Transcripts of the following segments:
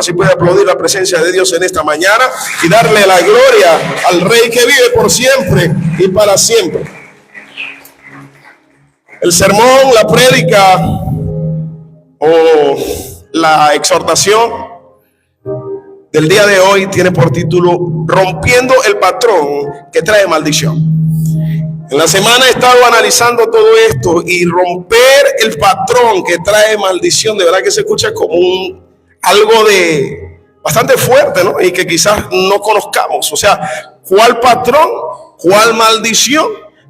Si puede aplaudir la presencia de Dios en esta mañana y darle la gloria al Rey que vive por siempre y para siempre. El sermón, la prédica o la exhortación del día de hoy tiene por título Rompiendo el patrón que trae maldición. En la semana he estado analizando todo esto y romper el patrón que trae maldición, de verdad que se escucha como algo de bastante fuerte, ¿no? Y que quizás no conozcamos. O sea, ¿cuál patrón? ¿Cuál maldición?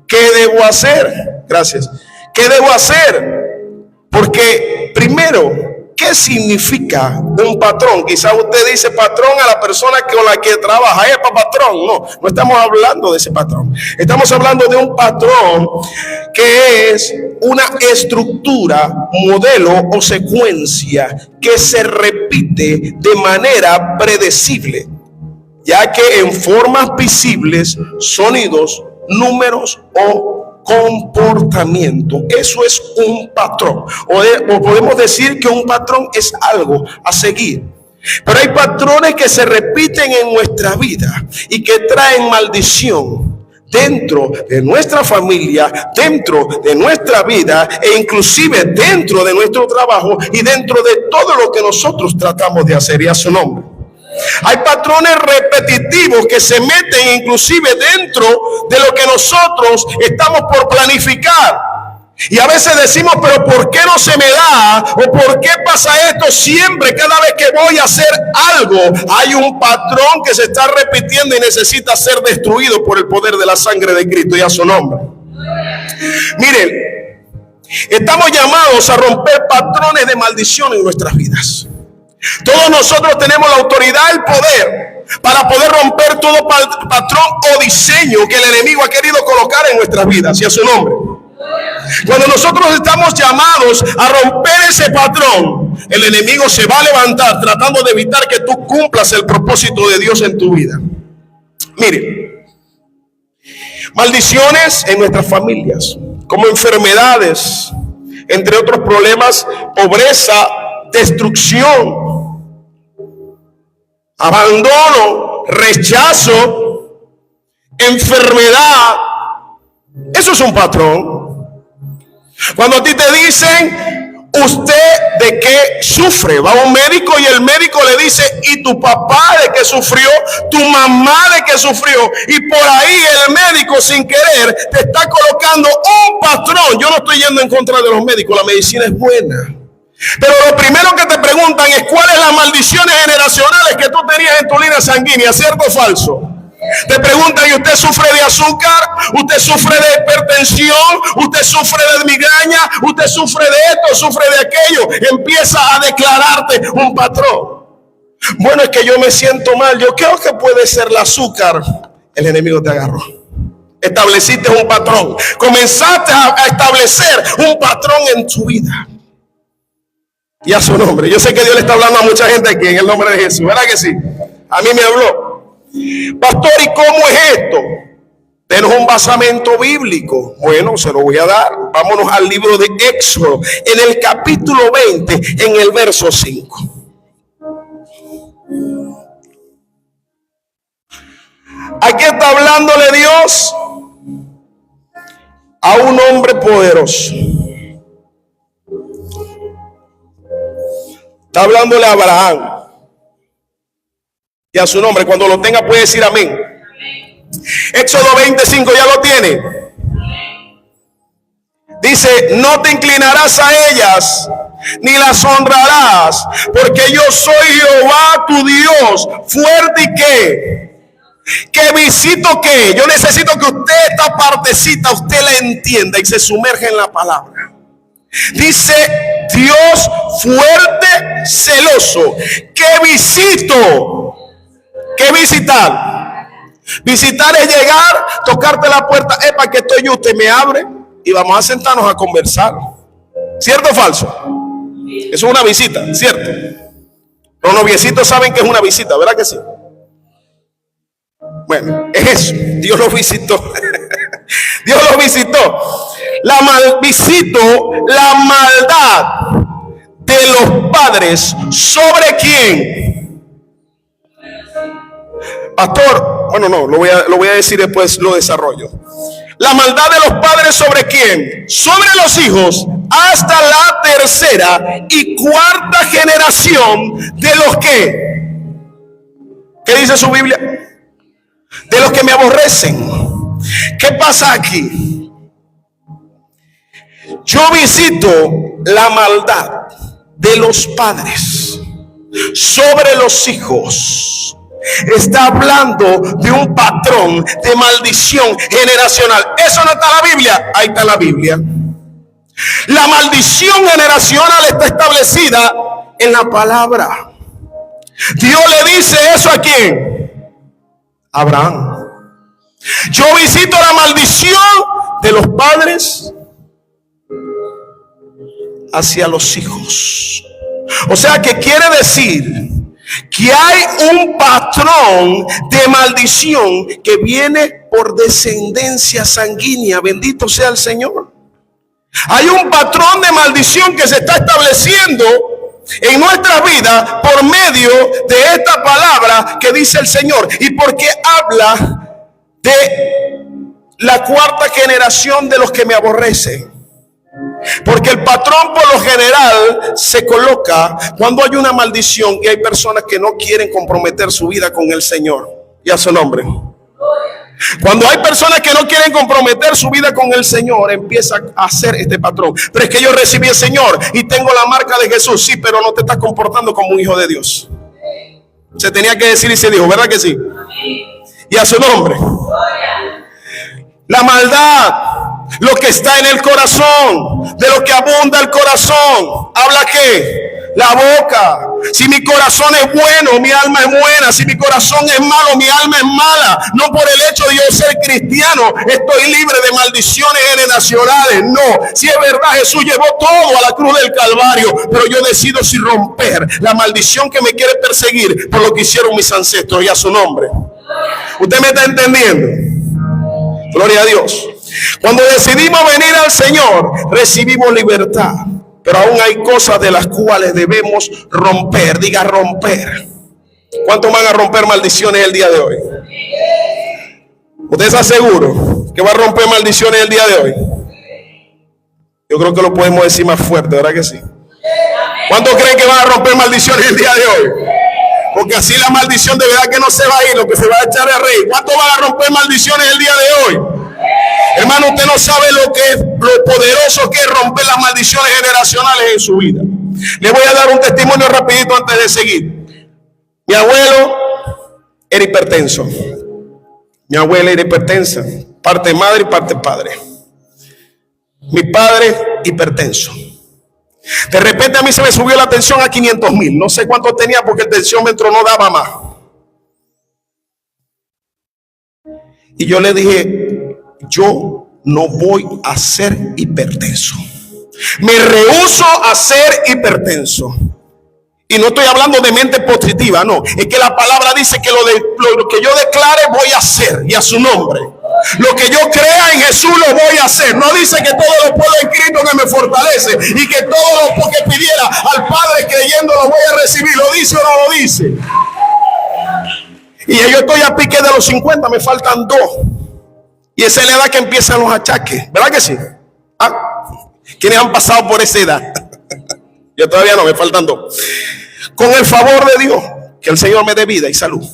¿Qué debo hacer? Gracias. ¿Qué debo hacer? Porque primero, ¿qué significa un patrón? Quizás usted dice patrón a la persona con la que trabaja. ¡Epa, patrón! No estamos hablando de ese patrón. Estamos hablando de un patrón que es una estructura, modelo o secuencia que se repite de manera predecible, ya que en formas visibles, sonidos, números o comportamiento. Eso es un patrón. O podemos decir que un patrón es algo a seguir. Pero hay patrones que se repiten en nuestra vida y que traen maldición dentro de nuestra familia, dentro de nuestra vida e inclusive dentro de nuestro trabajo y dentro de todo lo que nosotros tratamos de hacer, y a su nombre. Hay patrones repetitivos que se meten inclusive dentro de lo que nosotros estamos por planificar. Y a veces decimos, pero ¿por qué no se me da? ¿O por qué pasa esto siempre? Cada vez que voy a hacer algo, hay un patrón que se está repitiendo y necesita ser destruido por el poder de la sangre de Cristo, y a su nombre. Miren, estamos llamados a romper patrones de maldición en nuestras vidas. Todos nosotros tenemos la autoridad, el poder para poder romper todo patrón o diseño que el enemigo ha querido colocar en nuestras vidas, y a su nombre. Cuando nosotros estamos llamados a romper ese patrón, el enemigo se va a levantar tratando de evitar que tú cumplas el propósito de Dios en tu vida. Mire, maldiciones en nuestras familias, como enfermedades, entre otros problemas, pobreza, destrucción, abandono, rechazo, enfermedad. Eso es un patrón. Cuando a ti te dicen, ¿usted de qué sufre? Va a un médico y el médico le dice, ¿y tu papá de qué sufrió? ¿Tu mamá de qué sufrió? Y por ahí el médico sin querer te está colocando un patrón. Yo no estoy yendo en contra de los médicos, la medicina es buena. Pero lo primero que te preguntan es cuáles las maldiciones generacionales que tú tenías en tu línea sanguínea, ¿cierto o falso? Te preguntan, ¿y usted sufre de azúcar? ¿Usted sufre de hipertensión? ¿Usted sufre de migraña? ¿Usted sufre de esto? ¿Sufre de aquello? Empieza a declararte un patrón. Bueno, es que yo me siento mal. Yo creo que puede ser el azúcar. El enemigo te agarró. Estableciste un patrón. Comenzaste a establecer un patrón en tu vida. Y a su nombre. Yo sé que Dios le está hablando a mucha gente aquí en el nombre de Jesús. ¿Verdad que sí? A mí me habló. Pastor, ¿y cómo es esto? Denos un basamento bíblico. Bueno, se lo voy a dar. Vámonos al libro de Éxodo, en el capítulo 20, en el verso 5. Aquí está hablándole Dios a un hombre poderoso. Está hablándole a Abraham. Y a su nombre, cuando lo tenga puede decir amén. Éxodo 25, ¿ya lo tiene? Dice, no te inclinarás a ellas, ni las honrarás, porque yo soy Jehová tu Dios, fuerte y que visito que. Yo necesito que usted esta partecita, usted la entienda y se sumerja en la palabra. Dice Dios fuerte, celoso, que visito. ¿Qué visitar? Visitar es llegar, tocarte la puerta. Epa, que estoy yo, usted me abre y vamos a sentarnos a conversar. ¿Cierto o falso? Eso es una visita, ¿cierto? Los noviecitos saben que es una visita, ¿verdad que sí? Bueno, es eso. Dios los visitó. Dios los visitó. Visito la maldad de los padres, ¿sobre quién? Pastor, bueno, no, lo voy a decir después, lo desarrollo. La maldad de los padres, ¿sobre quién? Sobre los hijos, hasta la tercera y cuarta generación de los que, ¿qué dice su Biblia? De los que me aborrecen. ¿Qué pasa aquí? Yo visito la maldad de los padres sobre los hijos. Está hablando de un patrón de maldición generacional. Eso no está en la Biblia. Ahí está la Biblia. La maldición generacional está establecida en la palabra. Dios le dice eso a quién? Abraham. Yo visito la maldición de los padres hacia los hijos. O sea que quiere decir que hay un patrón de maldición que viene por descendencia sanguínea. Bendito sea el Señor. Hay un patrón de maldición que se está estableciendo en nuestra vida por medio de esta palabra que dice el Señor. Y porque habla de la cuarta generación de los que me aborrecen. Porque el patrón por lo general se coloca cuando hay una maldición y hay personas que no quieren comprometer su vida con el Señor y a su nombre. Cuando hay personas que no quieren comprometer su vida con el Señor, empieza a hacer este patrón. Pero es que yo recibí el Señor y tengo la marca de Jesús. Sí, pero no te estás comportando como un hijo de Dios. Se tenía que decir y se dijo, ¿verdad que sí? Y a su nombre. La maldad, lo que está en el corazón, de lo que abunda el corazón, ¿habla qué? La boca. Si mi corazón es bueno, mi alma es buena. Si mi corazón es malo, mi alma es mala. No por el hecho de yo ser cristiano estoy libre de maldiciones generacionales. No, si es verdad, Jesús llevó todo a la cruz del Calvario, pero yo decido si romper la maldición que me quiere perseguir por lo que hicieron mis ancestros y a su nombre. ¿Usted me está entendiendo? Gloria a Dios. Cuando decidimos venir al Señor, recibimos libertad. Pero aún hay cosas de las cuales debemos romper. Diga romper. ¿Cuántos van a romper maldiciones el día de hoy? ¿Usted está seguro que va a romper maldiciones el día de hoy? Yo creo que lo podemos decir más fuerte, ¿verdad que sí? ¿Cuántos creen que van a romper maldiciones el día de hoy? Porque así la maldición de verdad que no se va a ir, lo que se va a echar a reír. ¿Cuántos van a romper maldiciones el día de hoy? Hermano, usted no sabe lo poderoso que es romper las maldiciones generacionales en su vida. Le voy a dar un testimonio rapidito antes de seguir. Mi abuelo era hipertenso. Mi abuela era hipertensa, parte madre y parte padre. Mi padre hipertenso. De repente a mí se me subió la tensión a 500,000. No sé cuánto tenía porque el tensiómetro no daba más. Y yo le dije, yo no voy a ser hipertenso. Me rehúso a ser hipertenso. Y no estoy hablando de mente positiva, no. Es que la palabra dice que lo que yo declare voy a hacer y a su nombre. Lo que yo crea en Jesús lo voy a hacer. No dice que todo lo puedo en Cristo que me fortalece y que todo lo que pidiera al Padre creyendo lo voy a recibir. ¿Lo dice o no lo dice? Y yo estoy a pique de los 50, me faltan 2. Y esa es la edad que empiezan los achaques. ¿Verdad que sí? ¿Quiénes han pasado por esa edad? Yo todavía no, me faltan 2. Con el favor de Dios, que el Señor me dé vida y salud.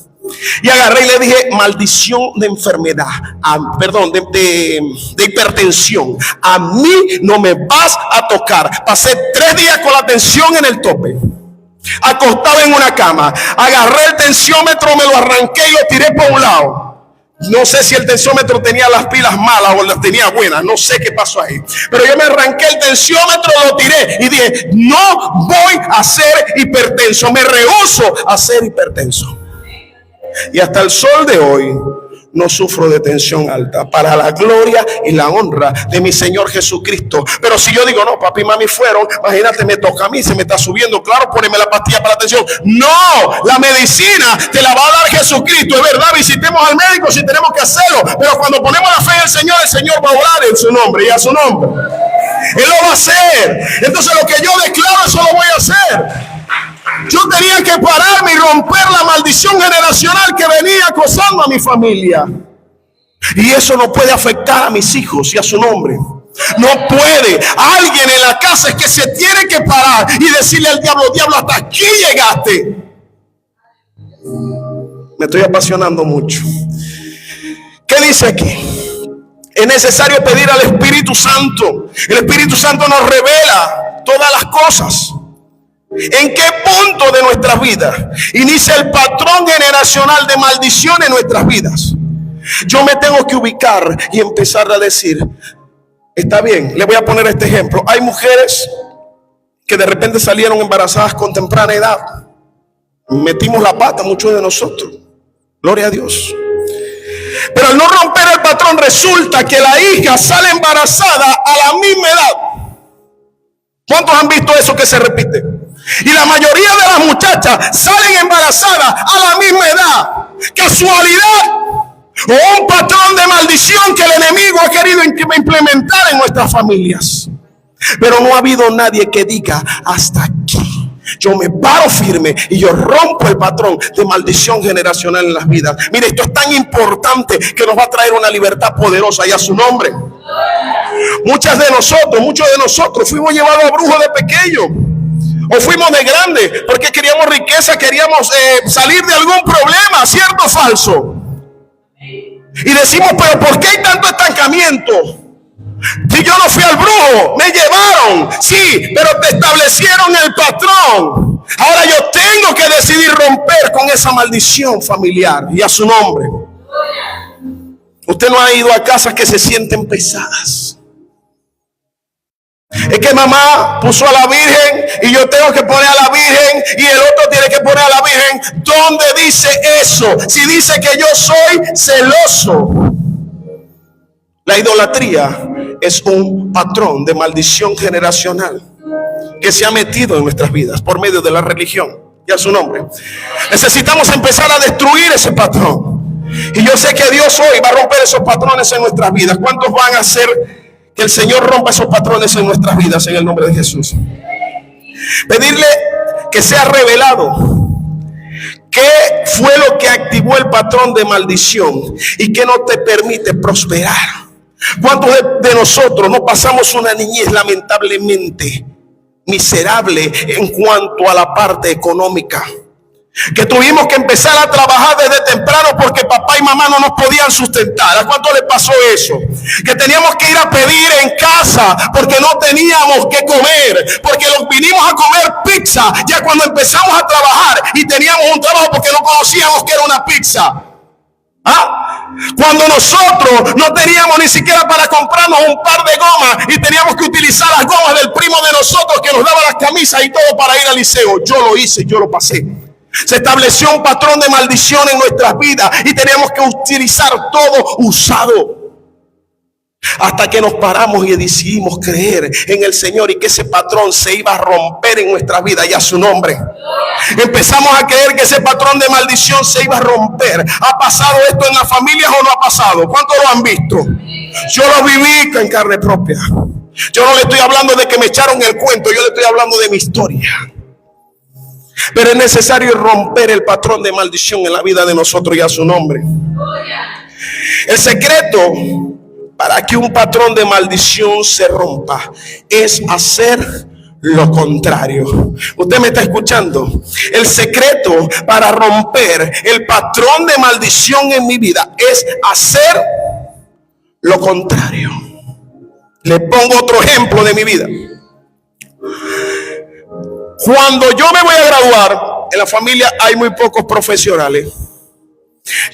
Y agarré y le dije, maldición de enfermedad, de hipertensión, a mí no me vas a tocar. Pasé 3 días con la tensión en el tope, acostado en una cama. Agarré el tensiómetro, me lo arranqué y lo tiré por un lado. No sé si el tensiómetro tenía las pilas malas o las tenía buenas, no sé qué pasó ahí. Pero yo me arranqué el tensiómetro, lo tiré y dije, no voy a ser hipertenso, me rehúso a ser hipertenso. Y hasta el sol de hoy no sufro de tensión alta, para la gloria y la honra de mi Señor Jesucristo. Pero si yo digo, no, papi y mami fueron, imagínate, me toca a mí, se me está subiendo, claro, poneme la pastilla para la tensión. No, la medicina te la va a dar Jesucristo, es verdad, visitemos al médico si tenemos que hacerlo, pero cuando ponemos la fe en el Señor va a orar en su nombre y a su nombre. Él lo va a hacer. Entonces lo que yo declaro, eso lo voy a hacer. Yo tenía que pararme y romper la maldición generacional que venía acosando a mi familia. Y eso no puede afectar a mis hijos y a su nombre. No puede. Alguien en la casa es que se tiene que parar y decirle al diablo: diablo, hasta aquí llegaste. Me estoy apasionando mucho. ¿Qué dice aquí? Es necesario pedir al Espíritu Santo. El Espíritu Santo nos revela todas las cosas. ¿En qué punto de nuestras vidas inicia el patrón generacional de maldición en nuestras vidas? Yo me tengo que ubicar y empezar a decir: está bien, le voy a poner este ejemplo. Hay mujeres que de repente salieron embarazadas con temprana edad. Metimos la pata, muchos de nosotros. Gloria a Dios. Pero al no romper el patrón, resulta que la hija sale embarazada a la misma edad. ¿Cuántos han visto eso que se repite? Y la mayoría de las muchachas salen embarazadas a la misma edad. ¿Casualidad? O un patrón de maldición que el enemigo ha querido implementar en nuestras familias. Pero no ha habido nadie que diga: hasta aquí. Yo me paro firme y yo rompo el patrón de maldición generacional en las vidas. Mire, esto es tan importante que nos va a traer una libertad poderosa, y a su nombre. Muchos de nosotros fuimos llevados a brujo de pequeño, o fuimos de grande porque queríamos riqueza, queríamos salir de algún problema, ¿cierto o falso? Y decimos: pero ¿por qué hay tanto estancamiento? Si yo no fui al brujo, me llevaron, sí, pero te establecieron el patrón. Ahora yo tengo que decidir romper con esa maldición familiar, y a su nombre. Usted no ha ido a casas que se sienten pesadas. Es que mamá puso a la Virgen y yo tengo que poner a la Virgen y el otro tiene que poner a la Virgen. ¿Dónde dice eso? Si dice que yo soy celoso. La idolatría es un patrón de maldición generacional que se ha metido en nuestras vidas por medio de la religión, y a su nombre. Necesitamos empezar a destruir ese patrón. Y yo sé que Dios hoy va a romper esos patrones en nuestras vidas. ¿Cuántos van a hacer que el Señor rompa esos patrones en nuestras vidas en el nombre de Jesús? Pedirle que sea revelado qué fue lo que activó el patrón de maldición y que no te permite prosperar. ¿Cuántos de nosotros no pasamos una niñez lamentablemente miserable en cuanto a la parte económica? Que tuvimos que empezar a trabajar desde temprano porque papá y mamá no nos podían sustentar. ¿A cuánto le pasó eso? Que teníamos que ir a pedir en casa porque no teníamos que comer, porque vinimos a comer pizza ya cuando empezamos a trabajar y teníamos un trabajo porque no conocíamos que era una pizza. Cuando nosotros no teníamos ni siquiera para comprarnos un par de gomas y teníamos que utilizar las gomas del primo de nosotros que nos daba las camisas y todo para ir al liceo. Yo lo hice, yo lo pasé. Se estableció un patrón de maldición en nuestras vidas y teníamos que utilizar todo usado. Hasta que nos paramos y decidimos creer en el Señor y que ese patrón se iba a romper en nuestras vidas, y a su nombre. Empezamos a creer que ese patrón de maldición se iba a romper. ¿Ha pasado esto en las familias o no ha pasado? ¿Cuántos lo han visto? Yo lo viví en carne propia. Yo no le estoy hablando de que me echaron el cuento, yo le estoy hablando de mi historia. Pero es necesario romper el patrón de maldición en la vida de nosotros, y a su nombre. El secreto para que un patrón de maldición se rompa es hacer lo contrario. Usted me está escuchando. El secreto para romper el patrón de maldición en mi vida es hacer lo contrario. Le pongo otro ejemplo de mi vida. Cuando yo me voy a graduar, en la familia hay muy pocos profesionales.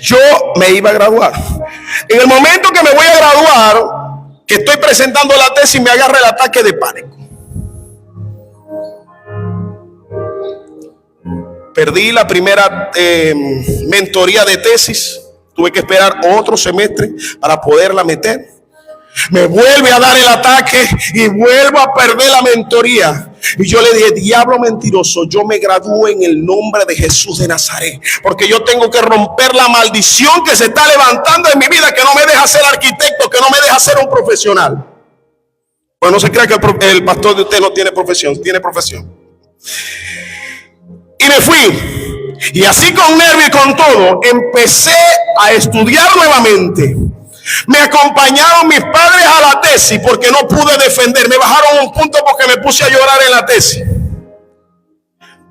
Yo me iba a graduar. En el momento que me voy a graduar, que estoy presentando la tesis, me agarra el ataque de pánico. Perdí la primera mentoría de tesis. Tuve que esperar otro semestre para poderla meter. Me vuelve a dar el ataque y vuelvo a perder la mentoría. Y yo le dije: diablo mentiroso, yo me gradúo en el nombre de Jesús de Nazaret, porque yo tengo que romper la maldición que se está levantando en mi vida, que no me deja ser arquitecto, que no me deja ser un profesional. Pues no se crea que el pastor de usted no tiene profesión, tiene profesión. Y me fui. Y así con nervio y con todo, empecé a estudiar nuevamente. Me acompañaron mis padres a la tesis porque no pude defender. Me bajaron un punto porque me puse a llorar en la tesis.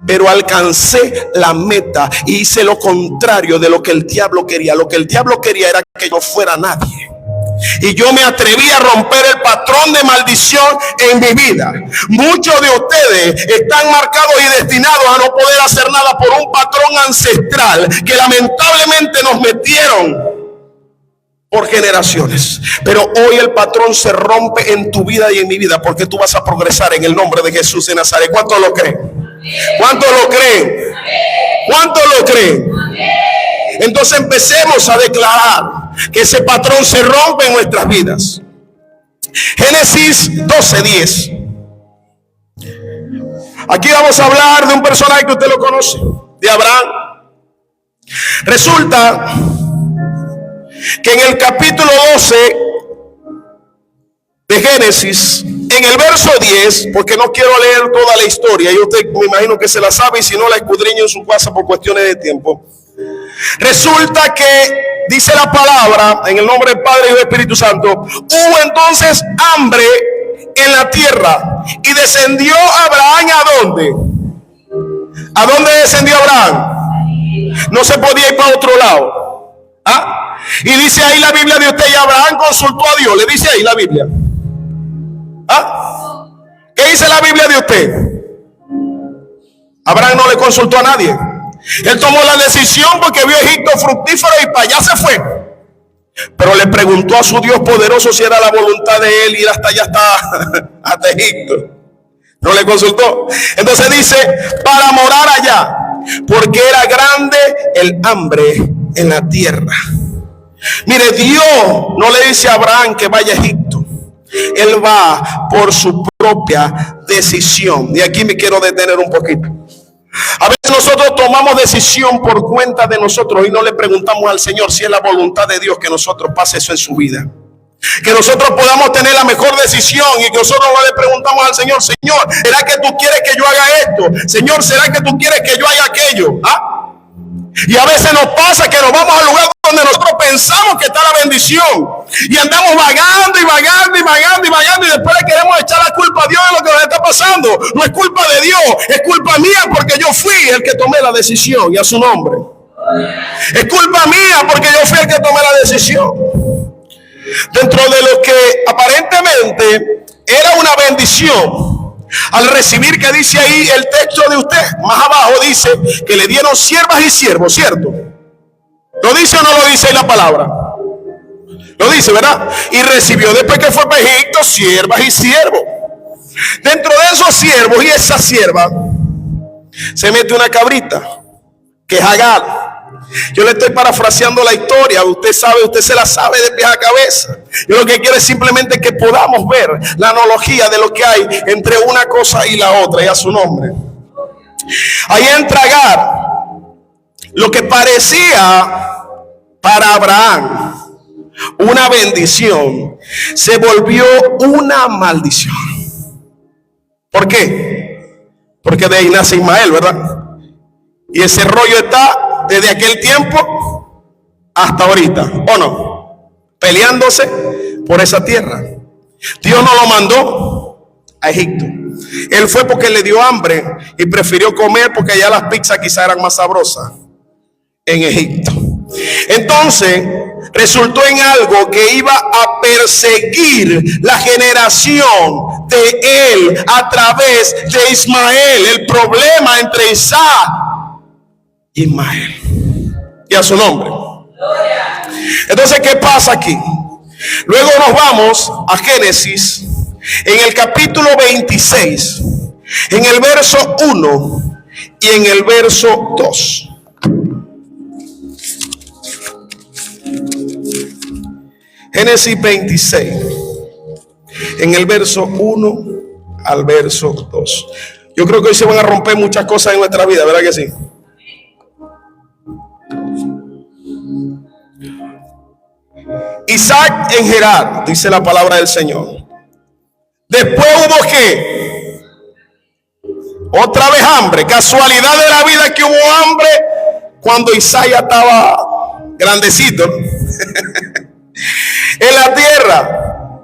Pero alcancé la meta y hice lo contrario de lo que el diablo quería. Lo que el diablo quería era que yo fuera nadie. Y yo me atreví a romper el patrón de maldición en mi vida. Muchos de ustedes están marcados y destinados a no poder hacer nada por un patrón ancestral que lamentablemente nos metieron por generaciones. Pero hoy el patrón se rompe en tu vida y en mi vida, porque tú vas a progresar en el nombre de Jesús de Nazaret. ¿Cuántos lo creen? ¿Cuántos lo creen? ¿Cuántos lo creen? Entonces empecemos a declarar que ese patrón se rompe en nuestras vidas. Génesis 12:10. Aquí vamos a hablar de un personaje que usted lo conoce, de Abraham. Resulta que en el capítulo 12 de Génesis, en el verso 10, porque no quiero leer toda la historia, y usted me imagino que se la sabe, y si no la escudriño en su casa por cuestiones de tiempo. Resulta que dice la palabra, en el nombre del Padre y del Espíritu Santo, hubo entonces hambre en la tierra y descendió Abraham ¿a dónde? ¿A dónde descendió Abraham? No se podía ir para otro lado. ¿Ah? Y dice ahí la Biblia de usted, y Abraham consultó a Dios. Le dice ahí la Biblia. ¿Ah? ¿Qué dice la Biblia de usted? Abraham no le consultó a nadie. Él tomó la decisión porque vio Egipto fructífero y para allá se fue. Pero le preguntó a su Dios poderoso si era la voluntad de él ir hasta allá, hasta Egipto. No le consultó. Entonces dice, para morar allá, porque era grande el hambre en la tierra. Mire, Dios no le dice a Abraham que vaya a Egipto. Él va por su propia decisión. Y aquí me quiero detener un poquito. A veces nosotros tomamos decisión por cuenta de nosotros y no le preguntamos al Señor si es la voluntad de Dios que nosotros pase eso en su vida. Que nosotros podamos tener la mejor decisión y que nosotros no le preguntamos al Señor, Señor, ¿será que tú quieres que yo haga esto? Señor, ¿será que tú quieres que yo haga aquello? ¿Ah? Y a veces nos pasa que nos vamos al lugar donde nosotros pensamos que está la bendición y andamos vagando y vagando y vagando y vagando, y después le queremos echar la culpa a Dios de lo que nos está pasando. No es culpa de Dios, es culpa mía porque yo fui el que tomé la decisión, y a su nombre. Es culpa mía porque yo fui el que tomé la decisión. Dentro de lo que aparentemente era una bendición, al recibir, que dice ahí el texto de usted, más abajo dice que le dieron siervas y siervos, ¿cierto? ¿Lo dice o no lo dice ahí la palabra? Lo dice, ¿verdad? Y recibió después que fue para Egipto siervas y siervos. Dentro de esos siervos y esa sierva se mete una cabrita, que es Agar. Yo le estoy parafraseando la historia, usted sabe, usted se la sabe de pies a cabeza. Yo lo que quiero es simplemente que podamos ver la analogía de lo que hay entre una cosa y la otra, y a su nombre. Ahí entra Agar. Lo que parecía para Abraham una bendición se volvió una maldición. ¿Por qué? Porque de ahí nace Ismael, ¿verdad? Y ese rollo está desde aquel tiempo hasta ahorita, ¿o no? Peleándose por esa tierra. Dios no lo mandó a Egipto. Él fue porque le dio hambre y prefirió comer porque allá las pizzas quizás eran más sabrosas en Egipto. Entonces resultó en algo que iba a perseguir la generación de él a través de Ismael. El problema entre Isaac y Ismael, y a su nombre. Entonces, ¿qué pasa aquí? Luego nos vamos a Génesis en el capítulo 26, en el verso 1 y en el verso 2. Génesis 26, en el verso 1 al verso 2. Yo creo que hoy se van a romper muchas cosas en nuestra vida, ¿verdad que sí? Isaac en Gerar, dice la palabra del Señor, Después hubo ¿qué? Otra vez hambre. Casualidad de la vida que hubo hambre cuando Isaías estaba grandecito en la tierra.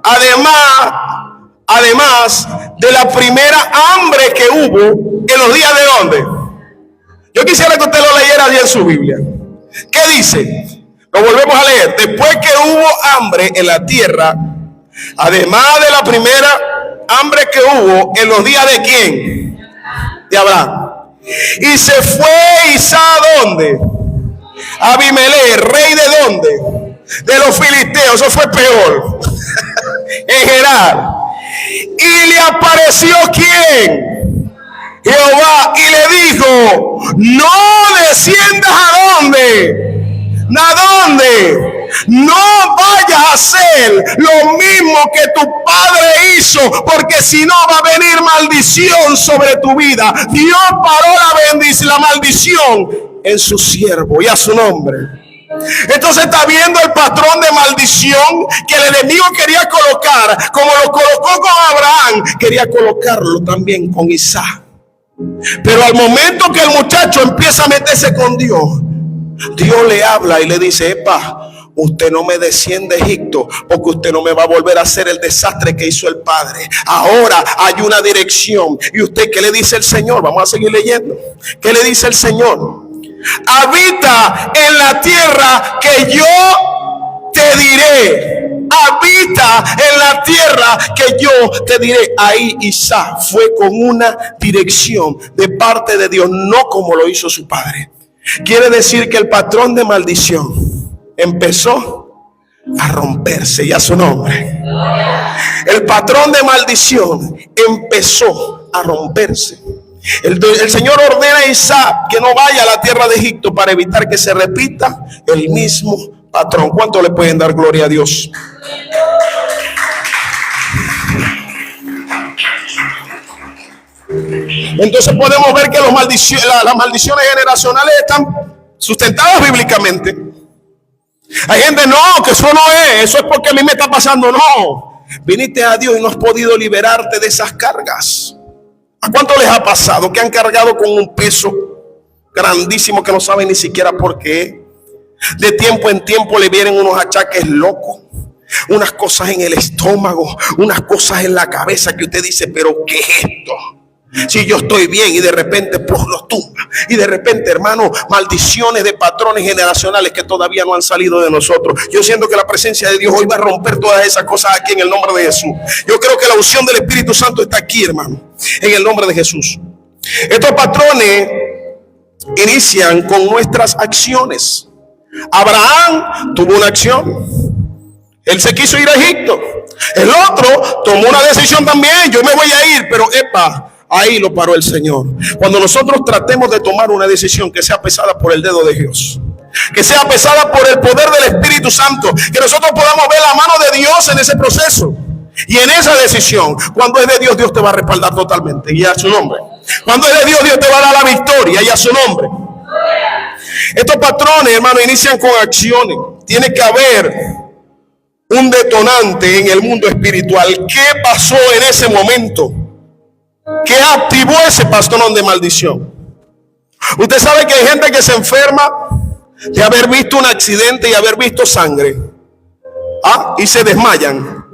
Además de la primera hambre que hubo en los días de ¿dónde? Yo quisiera que usted lo leyera allí en su Biblia. ¿Qué dice? Lo volvemos a leer. Después que hubo hambre en la tierra, además de la primera hambre que hubo en los días de ¿quién? De Abraham. Y se fue Isaac ¿a dónde? Abimelech, rey de ¿dónde? De los filisteos. Eso fue peor. En Gerar. Y le apareció ¿quién? Jehová, y le dijo: no desciendas ¿a dónde? ¿A dónde? No vayas a hacer lo mismo que tu padre hizo, porque si no va a venir maldición sobre tu vida. Dios paró la maldición en su siervo y a su nombre. Entonces está viendo el patrón de maldición que el enemigo quería colocar, como lo colocó con Abraham, quería colocarlo también con Isaac. Pero al momento que el muchacho empieza a meterse con Dios, Dios le habla y le dice: epa, usted no me desciende a Egipto, porque usted no me va a volver a hacer el desastre que hizo el padre. Ahora hay una dirección. ¿Y usted qué le dice el Señor? Vamos a seguir leyendo. ¿Qué le dice el Señor? Habita en la tierra que yo te diré. Habita en la tierra que yo te diré. Ahí Isaac fue con una dirección de parte de Dios, no como lo hizo su padre. Quiere decir que el patrón de maldición empezó a romperse, y a su nombre. El patrón de maldición empezó a romperse. El Señor ordena a Isaac que no vaya a la tierra de Egipto para evitar que se repita el mismo patrón. ¿Cuánto le pueden dar gloria a Dios? Entonces podemos ver que las maldiciones generacionales están sustentadas bíblicamente. Hay gente: no, que eso no es, eso es porque a mí me está pasando. No, viniste a Dios y no has podido liberarte de esas cargas. ¿A cuánto les ha pasado que han cargado con un peso grandísimo que no saben ni siquiera por qué? De tiempo en tiempo le vienen unos achaques locos, unas cosas en el estómago, unas cosas en la cabeza que usted dice: pero ¿qué es esto? Si yo estoy bien, y de repente los tumba. Y de repente, hermano, maldiciones de patrones generacionales que todavía no han salido de nosotros. Yo siento que la presencia de Dios hoy va a romper todas esas cosas aquí en el nombre de Jesús. Yo creo que la unción del Espíritu Santo está aquí, hermano, en el nombre de Jesús. Estos patrones inician con nuestras acciones. Abraham tuvo una acción. Él se quiso ir a Egipto. El otro tomó una decisión también: yo me voy a ir, pero epa, ahí lo paró el Señor. Cuando nosotros tratemos de tomar una decisión que sea pesada por el dedo de Dios, que sea pesada por el poder del Espíritu Santo, que nosotros podamos ver la mano de Dios en ese proceso y en esa decisión. Cuando es de Dios, Dios te va a respaldar totalmente, y a su nombre. Cuando es de Dios, Dios te va a dar la victoria, y a su nombre. Estos patrones, hermano, inician con acciones. Tiene que haber un detonante en el mundo espiritual. ¿Qué pasó en ese momento? ¿Qué activó ese patrón de maldición? Usted sabe que hay gente que se enferma de haber visto un accidente y haber visto sangre, y se desmayan.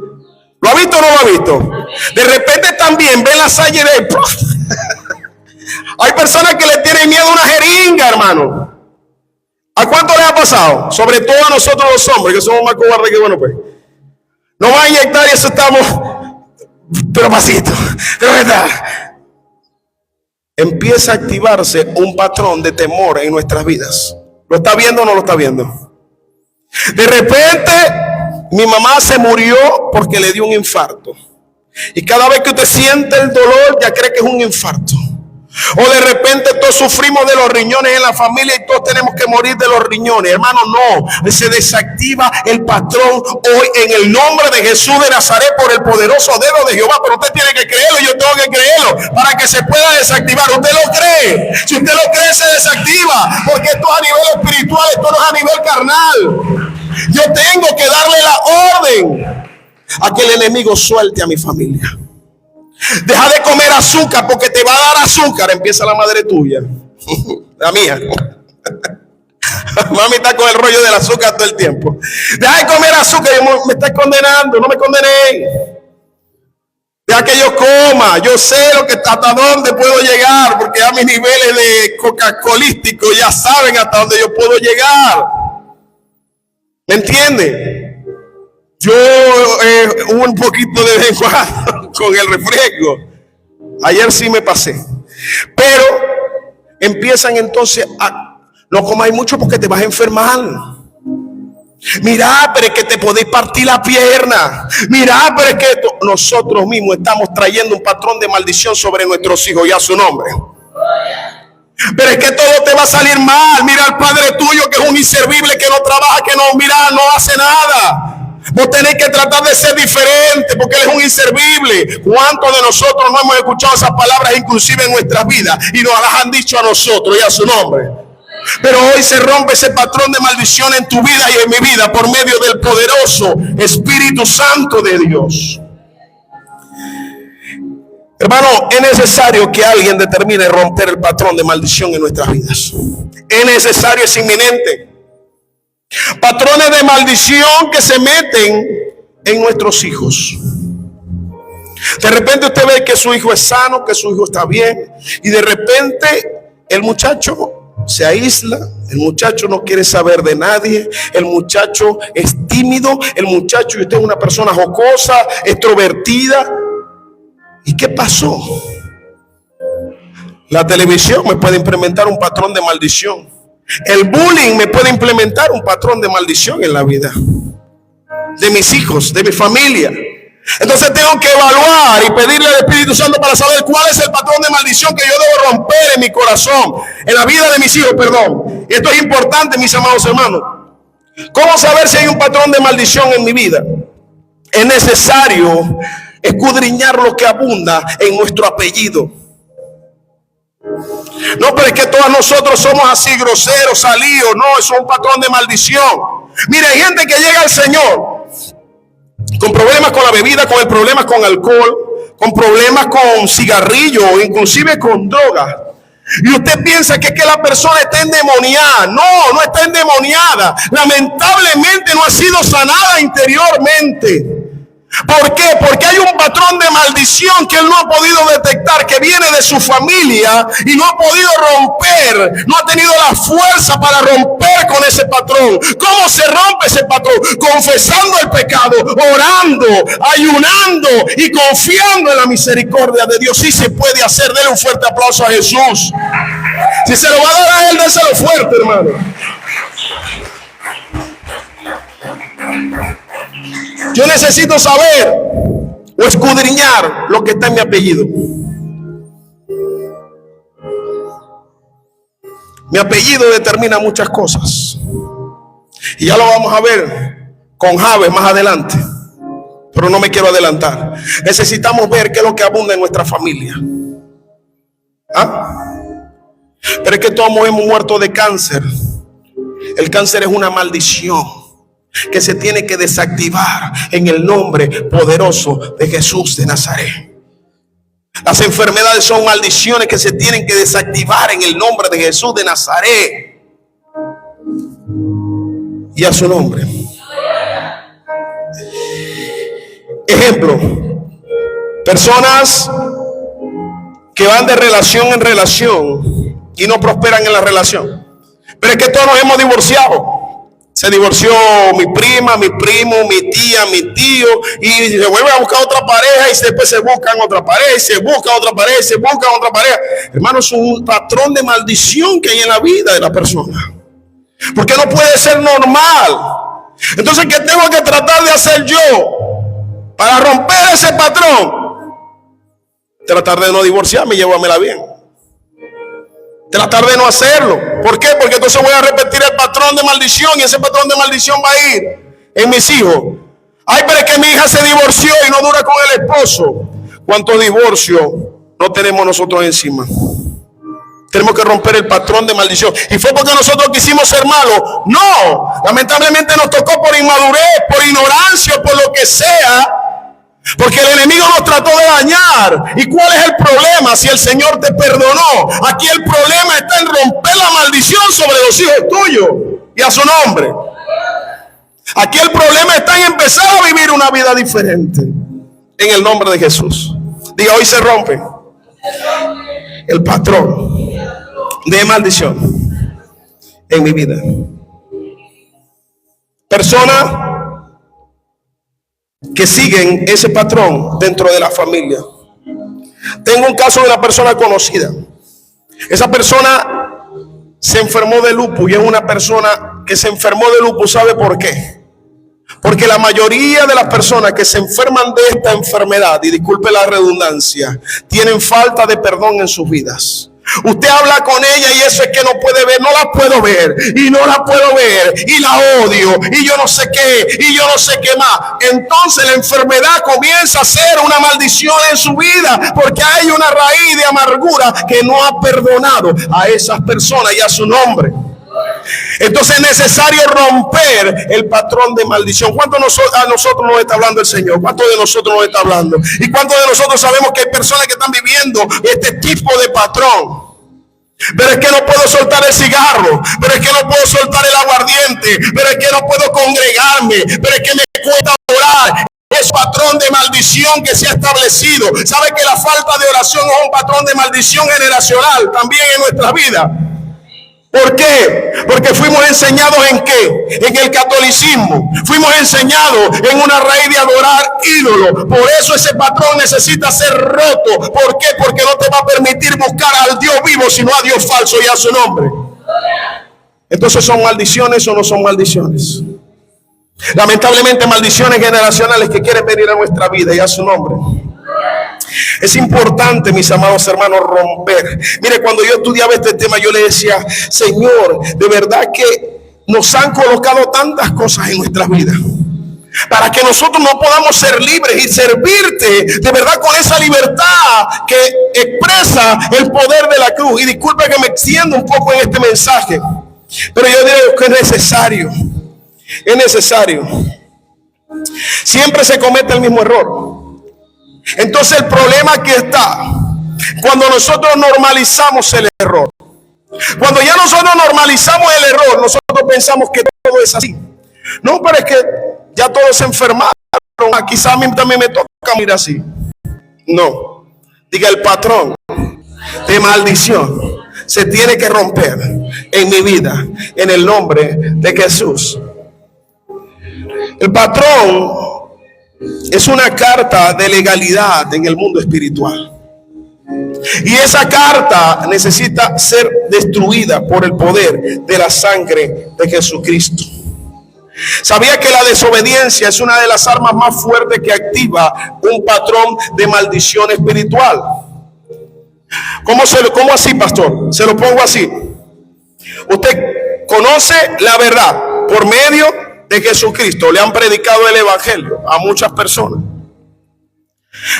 ¿Lo ha visto o no lo ha visto? De repente también ven la sangre de... Hay personas que le tienen miedo a una jeringa, hermano. ¿A cuánto les ha pasado? Sobre todo a nosotros los hombres, que somos más cobardes que bueno, pues. Nos va a inyectar y eso estamos... pero pasito, pero verdad. Empieza a activarse un patrón de temor en nuestras vidas. ¿Lo está viendo o no lo está viendo? De repente, mi mamá se murió porque le dio un infarto. Y cada vez que usted siente el dolor, ya cree que es un infarto. O de repente todos sufrimos de los riñones en la familia y todos tenemos que morir de los riñones. Hermano, no, se desactiva el patrón hoy en el nombre de Jesús de Nazaret por el poderoso dedo de Jehová. Pero usted tiene que creerlo, yo tengo que creerlo para que se pueda desactivar. ¿Usted lo cree? Si usted lo cree, se desactiva, porque esto es a nivel espiritual, esto no es a nivel carnal. Yo tengo que darle la orden a que el enemigo suelte a mi familia. Deja de comer azúcar porque te va a dar azúcar. Empieza la madre tuya, la mía. Mami está con el rollo del azúcar todo el tiempo. Deja de comer azúcar. Me estás condenando. No me condené. Deja que yo coma. Yo sé hasta dónde puedo llegar, porque a mis niveles de coca-colístico ya saben hasta dónde yo puedo llegar. ¿Me entiende? Yo un poquito de vez en cuando con el refresco. Ayer sí me pasé. Pero empiezan entonces a no comáis mucho porque te vas a enfermar. Mira, pero es que te podéis partir la pierna. Mira, pero es que nosotros mismos estamos trayendo un patrón de maldición sobre nuestros hijos y a su nombre. Pero es que todo te va a salir mal. Mira al padre tuyo que es un inservible, que no trabaja, que no, mira, no hace nada. Vos tenés que tratar de ser diferente porque él es un inservible. ¿Cuántos de nosotros no hemos escuchado esas palabras inclusive en nuestras vidas y nos las han dicho a nosotros y a su nombre? Pero hoy se rompe ese patrón de maldición en tu vida y en mi vida por medio del poderoso Espíritu Santo de Dios. Hermano, es necesario que alguien determine romper el patrón de maldición en nuestras vidas. Es necesario, es inminente. Patrones de maldición que se meten en nuestros hijos. De repente usted ve que su hijo es sano, que su hijo está bien, y de repente el muchacho se aísla, el muchacho no quiere saber de nadie, el muchacho es tímido, el muchacho, y usted es una persona jocosa, extrovertida. ¿Y qué pasó? La televisión me puede implementar un patrón de maldición. El bullying me puede implementar un patrón de maldición en la vida de mis hijos, de mi familia. Entonces tengo que evaluar y pedirle al Espíritu Santo para saber cuál es el patrón de maldición que yo debo romper en mi corazón, en la vida de mis hijos, perdón. Esto es importante, mis amados hermanos. ¿Cómo saber si hay un patrón de maldición en mi vida? Es necesario escudriñar lo que abunda en nuestro apellido. No, pero es que todos nosotros somos así groseros, salidos. No, eso es un patrón de maldición. Mire, hay gente que llega al Señor con problemas con la bebida, con problemas con alcohol, con problemas con cigarrillo, inclusive con droga. Y usted piensa que es que la persona está endemoniada. No, no está endemoniada. Lamentablemente no ha sido sanada interiormente. ¿Por qué? Porque hay un patrón de maldición que él no ha podido detectar, que viene de su familia y no ha podido romper, no ha tenido la fuerza para romper con ese patrón. ¿Cómo se rompe ese patrón? Confesando el pecado, orando, ayunando y confiando en la misericordia de Dios. Sí se puede hacer. Dele un fuerte aplauso a Jesús. Si se lo va a dar a él, déselo fuerte, hermano. Yo necesito saber o escudriñar lo que está en mi apellido. Mi apellido determina muchas cosas. Y ya lo vamos a ver con Javes más adelante. Pero no me quiero adelantar. Necesitamos ver qué es lo que abunda en nuestra familia. Pero es que todos hemos muerto de cáncer. El cáncer es una maldición que se tiene que desactivar en el nombre poderoso de Jesús de Nazaret. Las enfermedades son maldiciones que se tienen que desactivar en el nombre de Jesús de Nazaret y a su nombre. Ejemplo, personas que van de relación en relación y no prosperan en la relación. Pero es que todos nos hemos divorciado. Se divorció mi prima, mi primo, mi tía, mi tío, y se vuelve a buscar otra pareja, y después se buscan otra pareja, y se busca otra pareja, y se busca otra pareja. Hermano, es un patrón de maldición que hay en la vida de la persona, porque no puede ser normal. Entonces, ¿qué tengo que tratar de hacer yo para romper ese patrón? Tratar de no divorciarme y llevármela bien. Tratar de no hacerlo. ¿Por qué? Porque entonces voy a repetir el patrón de maldición, y ese patrón de maldición va a ir en mis hijos. Ay, pero es que mi hija se divorció y no dura con el esposo. ¿Cuántos divorcios no tenemos nosotros encima? Tenemos que romper el patrón de maldición. ¿Y fue porque nosotros quisimos ser malos? No, lamentablemente nos tocó por inmadurez, por ignorancia, por lo que sea. Porque el enemigo nos trató de dañar. ¿Y cuál es el problema si el Señor te perdonó? Aquí el problema está en romper la maldición sobre los hijos tuyos y a su nombre. Aquí el problema está en empezar a vivir una vida diferente. En el nombre de Jesús. Diga, hoy se rompe el patrón de maldición en mi vida. Personas que siguen ese patrón dentro de la familia. Tengo un caso de una persona conocida. Esa persona se enfermó de lupus y es una persona que se enfermó de lupus. ¿Sabe por qué? Porque la mayoría de las personas que se enferman de esta enfermedad, y disculpe la redundancia, tienen falta de perdón en sus vidas. Usted habla con ella y eso es que no puede ver, no la puedo ver y no la puedo ver y la odio y yo no sé qué y yo no sé qué más. Entonces la enfermedad comienza a ser una maldición en su vida porque hay una raíz de amargura que no ha perdonado a esas personas y a su nombre. Entonces es necesario romper el patrón de maldición. ¿Cuánto a nosotros nos está hablando el Señor? ¿Cuánto de nosotros nos está hablando? ¿Y cuántos de nosotros sabemos que hay personas que están viviendo este tipo de patrón? Pero es que no puedo soltar el cigarro, pero es que no puedo soltar el aguardiente, pero es que no puedo congregarme, pero es que me cuesta orar. Es patrón de maldición que se ha establecido. ¿Sabe que la falta de oración es un patrón de maldición generacional también en nuestra vida? ¿Por qué? Porque fuimos enseñados ¿en qué? En el catolicismo. Fuimos enseñados en una raíz de adorar ídolos. Por eso ese patrón necesita ser roto. ¿Por qué? Porque no te va a permitir buscar al Dios vivo, sino a Dios falso y a su nombre. Entonces, ¿son maldiciones o no son maldiciones? Lamentablemente, maldiciones generacionales que quieren venir a nuestra vida y a su nombre. Es importante, mis amados hermanos, romper. Mire, cuando yo estudiaba este tema, yo le decía, Señor, de verdad que nos han colocado tantas cosas en nuestras vidas para que nosotros no podamos ser libres y servirte de verdad con esa libertad que expresa el poder de la cruz. Y disculpe que me extienda un poco en este mensaje, pero yo digo que es necesario. Es necesario. Siempre se comete el mismo error. Entonces el problema aquí está cuando nosotros normalizamos el error. Cuando ya nosotros normalizamos el error, nosotros pensamos que todo es así. No, pero es que ya todos se enfermaron. Quizá a mí también me toca mirar así. No. Diga, el patrón de maldición se tiene que romper en mi vida en el nombre de Jesús. El patrón es una carta de legalidad en el mundo espiritual. Y esa carta necesita ser destruida por el poder de la sangre de Jesucristo. ¿Sabía que la desobediencia es una de las armas más fuertes que activa un patrón de maldición espiritual? ¿Cómo así, pastor? Se lo pongo así. Usted conoce la verdad por medio de Jesucristo. Le han predicado el evangelio a muchas personas.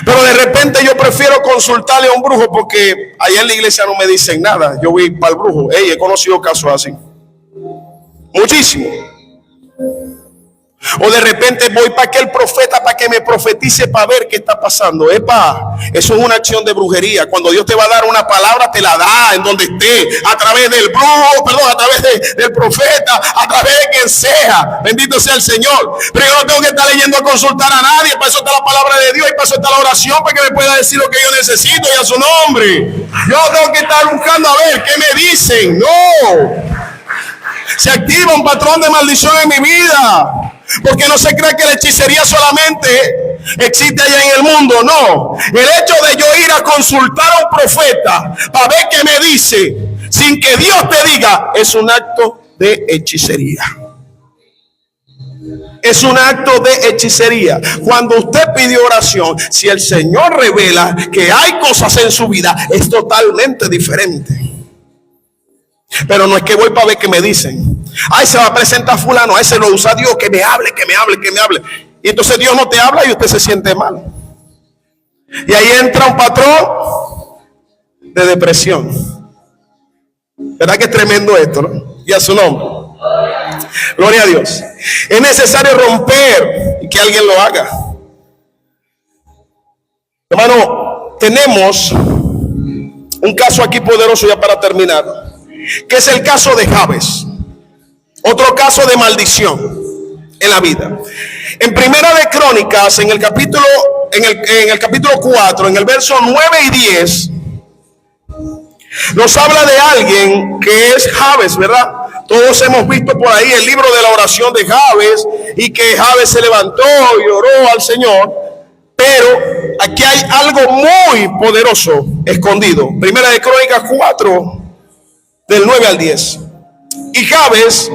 Pero de repente yo prefiero consultarle a un brujo porque allá en la iglesia no me dicen nada. Yo voy para el brujo. He conocido casos así. Muchísimo. O de repente voy para aquel profeta para que me profetice para ver qué está pasando. Epa, eso es una acción de brujería. Cuando Dios te va a dar una palabra, te la da en donde esté, a través del brujo, a través del profeta, a través de quien sea. Bendito sea el Señor. Pero yo no tengo que estar leyendo a consultar a nadie. Para eso está la palabra de Dios y para eso está la oración, para que me pueda decir lo que yo necesito y a su nombre. Yo tengo que estar buscando a ver qué me dicen. No. Se activa un patrón de maldición en mi vida. Porque no se cree que la hechicería solamente existe allá en el mundo. No. El hecho de yo ir a consultar a un profeta para ver qué me dice sin que Dios te diga es un acto de hechicería. Es un acto de hechicería. Cuando usted pidió oración, si el Señor revela que hay cosas en su vida, es totalmente diferente. Pero no es que voy para ver qué me dicen. Ay, se va a presentar fulano, a ese lo usa Dios, que me hable. Y entonces Dios no te habla y usted se siente mal. Y ahí entra un patrón de depresión. ¿Verdad que es tremendo esto, no? Y a su nombre. Gloria a Dios. Es necesario romper y que alguien lo haga. Hermano, tenemos un caso aquí poderoso ya para terminar, que es el caso de Jabes. Otro caso de maldición en la vida. En Primera de Crónicas, en el capítulo 4, en el verso 9 y 10, nos habla de alguien que es Jabes, ¿verdad? Todos hemos visto por ahí el libro de la oración de Jabes, y que Jabes se levantó y oró al Señor. Pero aquí hay algo muy poderoso escondido. Primera de Crónicas 4, del 9 al 10. Y Jabes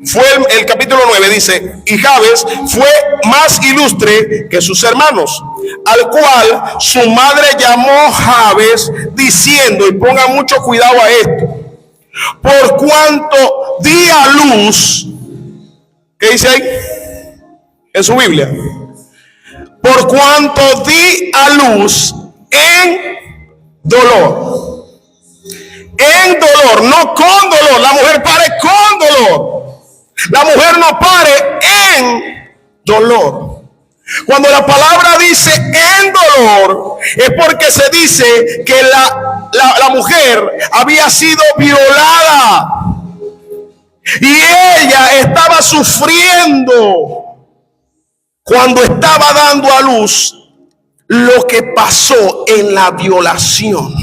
fue, el capítulo 9 dice, y Jabes fue más ilustre que sus hermanos, al cual su madre llamó Jabes, diciendo, y pongan mucho cuidado a esto, por cuanto di a luz, ¿qué dice ahí en su Biblia? Por cuanto di a luz en dolor. En dolor, no con dolor. La mujer pare con dolor. La mujer no pare en dolor. Cuando la palabra dice en dolor, es porque se dice que la mujer había sido violada y ella estaba sufriendo cuando estaba dando a luz lo que pasó en la violación.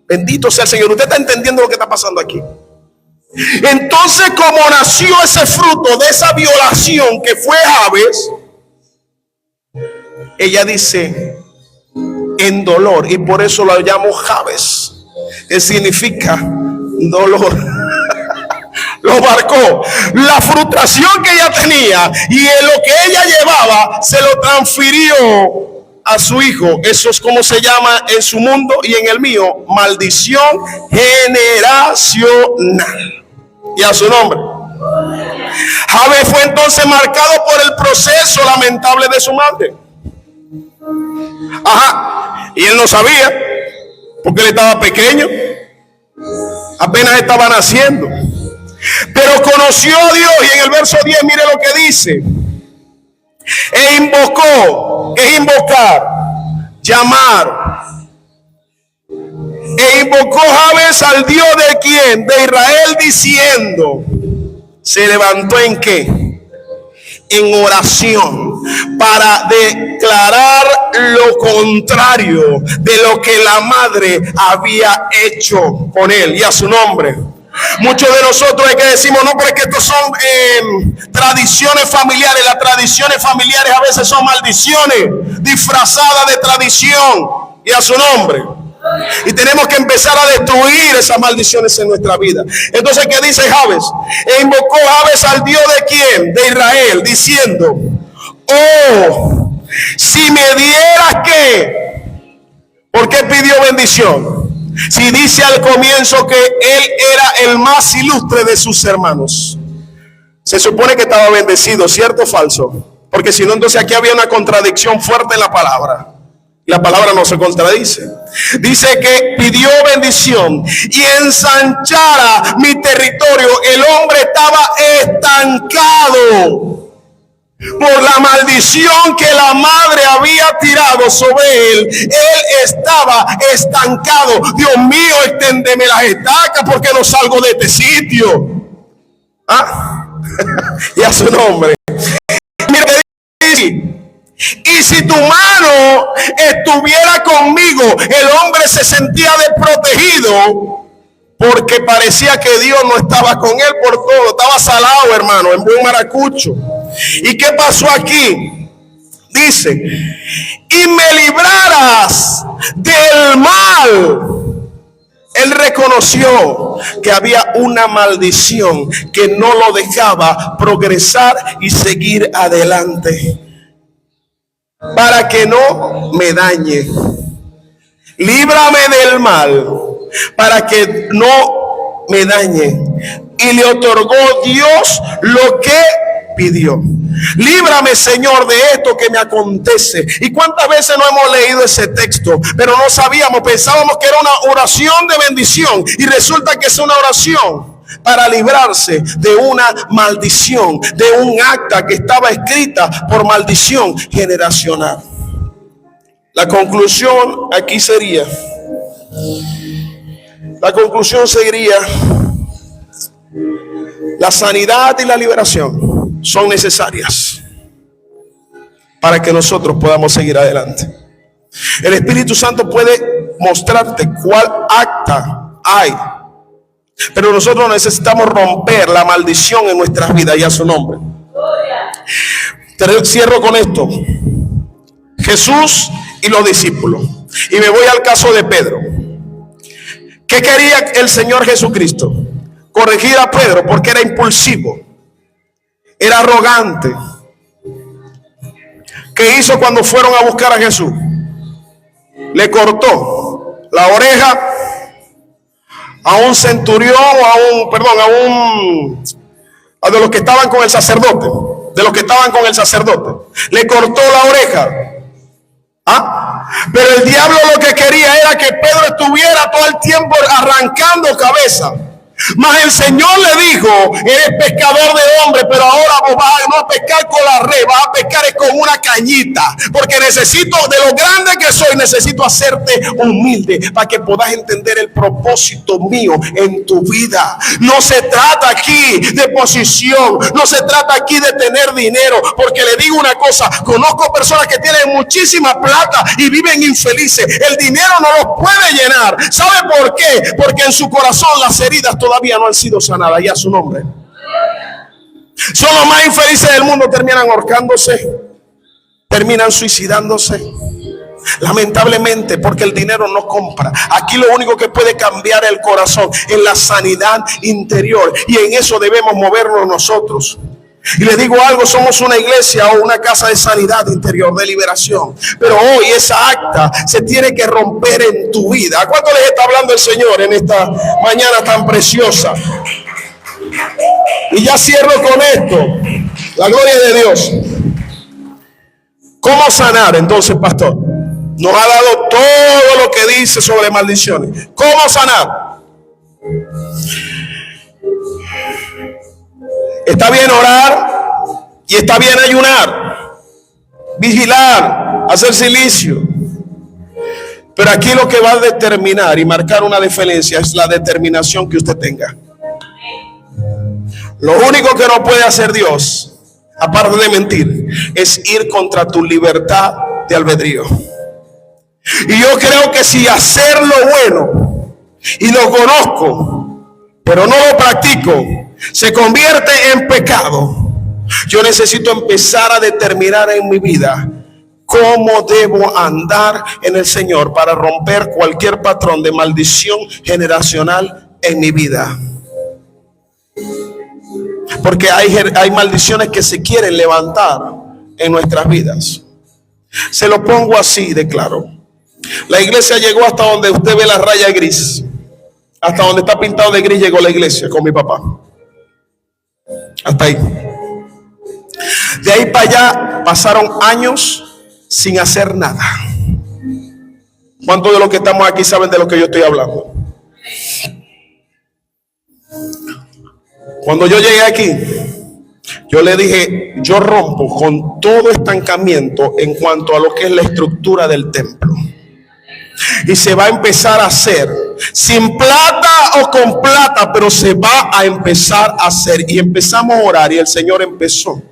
Bendito sea el Señor. Usted está entendiendo lo que está pasando aquí. Entonces, como nació ese fruto de esa violación que fue Jabes, ella dice en dolor, y por eso la llamo Jabes, que significa dolor. Lo marcó. La frustración que ella tenía y en lo que ella llevaba se lo transfirió a su hijo. Eso es como se llama en su mundo y en el mío, maldición generacional. Y a su nombre. Jabes fue entonces marcado por el proceso lamentable de su madre. Ajá. Y él no sabía, porque él estaba pequeño, apenas estaba naciendo. Pero conoció a Dios, y en el verso 10 mire lo que dice. E invocó, es invocar, llamar. E invocó Jabes al Dios de quién, de Israel, diciendo, se levantó en qué, en oración, para declarar lo contrario de lo que la madre había hecho con él y a su nombre. Muchos de nosotros es que decimos, no, pero es que estos son tradiciones familiares. Las tradiciones familiares a veces son maldiciones disfrazadas de tradición y a su nombre. Y tenemos que empezar a destruir esas maldiciones en nuestra vida. Entonces, ¿qué dice Jabes? E invocó Jabes al Dios de quién, de Israel, diciendo, oh, si me dieras que, ¿por qué pidió bendición? Si dice al comienzo que él era el más ilustre de sus hermanos, se supone que estaba bendecido, ¿cierto o falso? Porque si no, entonces aquí había una contradicción fuerte en la palabra. La palabra no se contradice. Dice que pidió bendición y ensanchara mi territorio. El hombre estaba estancado por la maldición que la madre había tirado sobre él. Él estaba estancado. Dios mío, exténdeme las estacas porque no salgo de este sitio. ¿Ah? Y a su nombre. Mira que dice, y si tu mano estuviera conmigo, el hombre se sentía desprotegido porque parecía que Dios no estaba con él por todo. Estaba salado, hermano, en buen maracucho. ¿Y qué pasó aquí? Dice, y me libraras del mal. Él reconoció que había una maldición que no lo dejaba progresar y seguir adelante. Para que no me dañe. Líbrame del mal, para que no me dañe. Y le otorgó Dios lo que pidió. Líbrame, Señor, de esto que me acontece. ¿Y cuántas veces no hemos leído ese texto? Pero no sabíamos, pensábamos que era una oración de bendición. Y resulta que es una oración para librarse de una maldición, de un acta que estaba escrita por maldición generacional. La conclusión aquí sería, la sanidad y la liberación son necesarias para que nosotros podamos seguir adelante. El Espíritu Santo puede mostrarte cuál acta hay, pero nosotros necesitamos romper la maldición en nuestras vidas y a su nombre. Cierro con esto. Jesús y los discípulos. Y me voy al caso de Pedro. ¿Qué quería el Señor Jesucristo? Corregir a Pedro porque era impulsivo, era arrogante. ¿Qué hizo cuando fueron a buscar a Jesús? Le cortó la oreja a un centurión, a de los que estaban con el sacerdote, le cortó la oreja. Pero el diablo lo que quería era que Pedro estuviera todo el tiempo arrancando cabeza. Mas el Señor le dijo: eres pescador de hombres, pero ahora vos vas no a pescar con la red, vas a pescar con una cañita, porque necesito, de lo grande que soy, necesito hacerte humilde para que puedas entender el propósito mío en tu vida. No se trata aquí de posición, no se trata aquí de tener dinero, porque le digo una cosa, conozco personas que tienen muchísima plata y viven infelices. El dinero no los puede llenar. ¿Sabe por qué? Porque en su corazón las heridas todavía no han sido sanadas, y a su nombre. Son los más infelices del mundo, terminan ahorcándose, terminan suicidándose, lamentablemente, porque el dinero no compra. Aquí lo único que puede cambiar el corazón es la sanidad interior, y en eso debemos movernos nosotros. Y les digo algo, somos una iglesia o una casa de sanidad interior, de liberación. Pero hoy esa acta se tiene que romper en tu vida. ¿A cuánto les está hablando el Señor en esta mañana tan preciosa? Y ya cierro con esto. La gloria de Dios. ¿Cómo sanar entonces, pastor? Nos ha dado todo lo que dice sobre maldiciones. ¿Cómo sanar? Está bien orar y está bien ayunar, vigilar, hacer silicio. Pero aquí lo que va a determinar y marcar una diferencia es la determinación que usted tenga. Lo único que no puede hacer Dios, aparte de mentir, es ir contra tu libertad de albedrío. Y yo creo que si hacer lo bueno y lo conozco, pero no lo practico, se convierte en pecado, yo necesito empezar a determinar en mi vida cómo debo andar en el Señor para romper cualquier patrón de maldición generacional en mi vida. Porque hay maldiciones que se quieren levantar en nuestras vidas. Se lo pongo así de claro. La iglesia llegó hasta donde usted ve la raya gris. Hasta donde está pintado de gris llegó la iglesia con mi papá. Hasta ahí. De ahí para allá pasaron años sin hacer nada. ¿Cuántos de los que estamos aquí saben de lo que yo estoy hablando? Cuando yo llegué aquí, yo le dije: yo rompo con todo estancamiento en cuanto a lo que es la estructura del templo. Y se va a empezar a hacer, sin plata o con plata, pero se va a empezar a hacer. Y empezamos a orar y el Señor empezó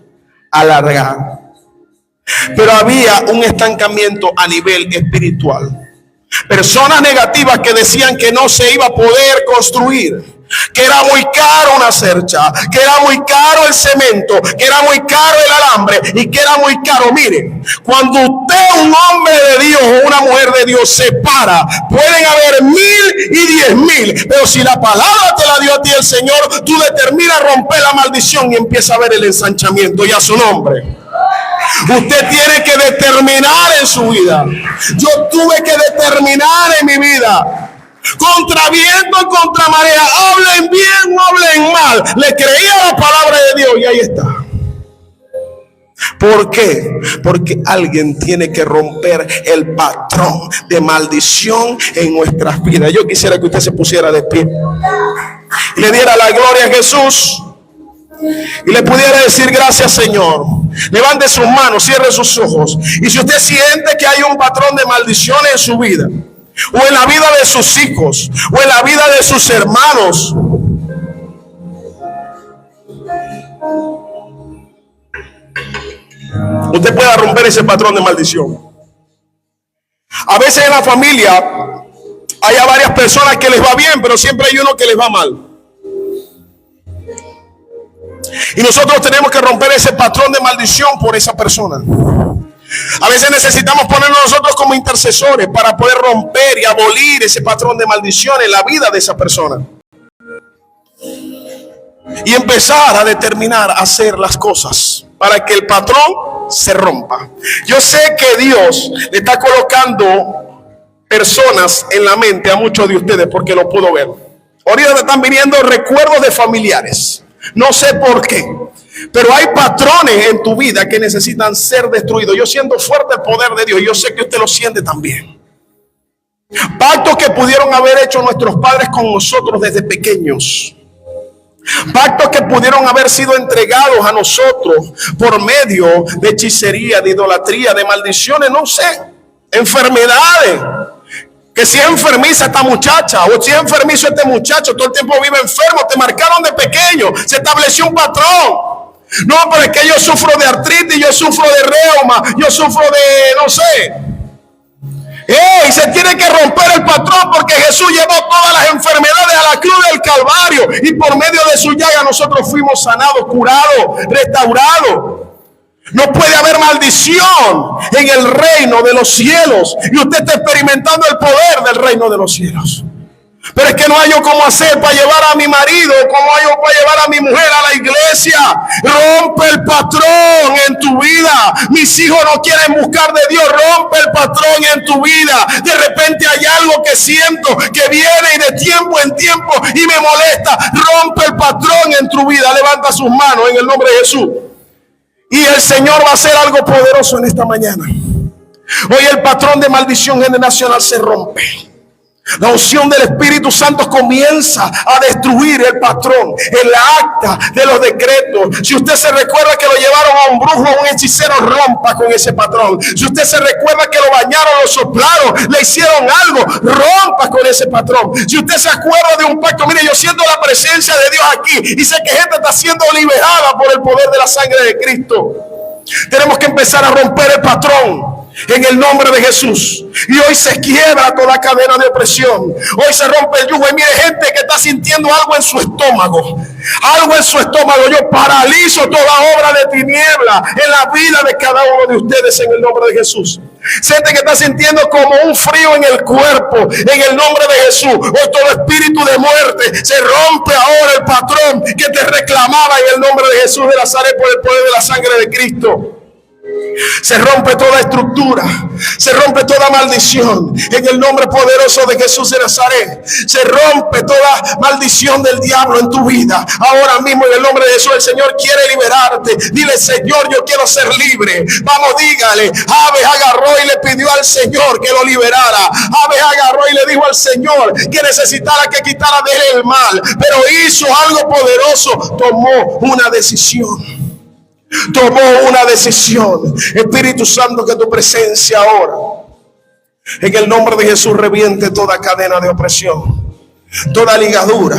a alargar. Pero había un estancamiento a nivel espiritual. Personas negativas que decían que no se iba a poder construir, que era muy caro una cercha, que era muy caro el cemento, que era muy caro el alambre y que era muy caro. Mire, cuando usted, un hombre de Dios o una mujer de Dios, se para, pueden haber 1000 y 10,000, pero si la palabra te la dio a ti el Señor, tú determinas romper la maldición y empieza a ver el ensanchamiento, y a su nombre. Usted tiene que determinar en su vida. Yo tuve que determinar en mi vida. Contra viento, contra marea, hablen bien o hablen mal, le creía la palabra de Dios y ahí está. ¿Por qué? Porque alguien tiene que romper el patrón de maldición en nuestras vidas. Yo quisiera que usted se pusiera de pie y le diera la gloria a Jesús y le pudiera decir: gracias, Señor. Levante sus manos, cierre sus ojos. Y si usted siente que hay un patrón de maldiciones en su vida, o en la vida de sus hijos, o en la vida de sus hermanos, usted pueda romper ese patrón de maldición. A veces en la familia hay a varias personas que les va bien, pero siempre hay uno que les va mal. Y nosotros tenemos que romper ese patrón de maldición por esa persona. A veces necesitamos ponernos nosotros como intercesores para poder romper y abolir ese patrón de maldición en la vida de esa persona. Y empezar a determinar hacer las cosas para que el patrón se rompa. Yo sé que Dios le está colocando personas en la mente a muchos de ustedes porque lo puedo ver. Ahorita me están viniendo recuerdos de familiares. No sé por qué, pero hay patrones en tu vida que necesitan ser destruidos. Yo siento fuerte el poder de Dios y yo sé que usted lo siente también. Pactos que pudieron haber hecho nuestros padres con nosotros desde pequeños. Pactos que pudieron haber sido entregados a nosotros por medio de hechicería, de idolatría, de maldiciones, no sé, enfermedades. Que si es enfermiza esta muchacha, o si es enfermizo este muchacho, todo el tiempo vive enfermo, te marcaron de pequeño, se estableció un patrón. No, pero es que yo sufro de artritis, yo sufro de reuma, yo sufro de, no sé. Y se tiene que romper el patrón porque Jesús llevó todas las enfermedades a la cruz del Calvario y por medio de su llaga nosotros fuimos sanados, curados, restaurados. No puede haber maldición en el reino de los cielos y usted está experimentando el poder del reino de los cielos. Pero es que no hay yo cómo hacer para llevar a mi marido, cómo hay yo para llevar a mi mujer a la iglesia. Rompe el patrón en tu vida. Mis hijos no quieren buscar de Dios. Rompe el patrón en tu vida. De repente hay algo que siento que viene y de tiempo en tiempo y me molesta. Rompe el patrón en tu vida. Levanta sus manos en el nombre de Jesús. Y el Señor va a hacer algo poderoso en esta mañana. Hoy el patrón de maldición generacional se rompe. La unción del Espíritu Santo comienza a destruir el patrón, el acta de los decretos. Si usted se recuerda que lo llevaron a un brujo, a un hechicero, rompa con ese patrón. Si usted se recuerda que lo bañaron, lo soplaron, le hicieron algo, rompa con ese patrón. Si usted se acuerda de un pacto, mire, yo siento la presencia de Dios aquí y sé que gente está siendo liberada por el poder de la sangre de Cristo. Tenemos que empezar a romper el patrón en el nombre de Jesús. Y hoy se quiebra toda cadena de opresión. Hoy se rompe el yugo. Y mire, gente que está sintiendo algo en su estómago. Algo en su estómago. Yo paralizo toda obra de tiniebla en la vida de cada uno de ustedes en el nombre de Jesús. Gente que está sintiendo como un frío en el cuerpo en el nombre de Jesús. Hoy todo espíritu de muerte se rompe ahora el patrón que te reclamaba en el nombre de Jesús de Nazaret por el poder de la sangre de Cristo. Se rompe toda estructura, se rompe toda maldición en el nombre poderoso de Jesús de Nazaret. Se rompe toda maldición del diablo en tu vida. Ahora mismo en el nombre de Jesús el Señor quiere liberarte. Dile: Señor, yo quiero ser libre. Vamos, dígale. Jabes agarró y le pidió al Señor que lo liberara. Jabes agarró y le dijo al Señor que necesitara que quitara de él el mal, pero hizo algo poderoso. Tomó una decisión. Tomó una decisión. Espíritu Santo, que tu presencia ahora en el nombre de Jesús reviente toda cadena de opresión, toda ligadura,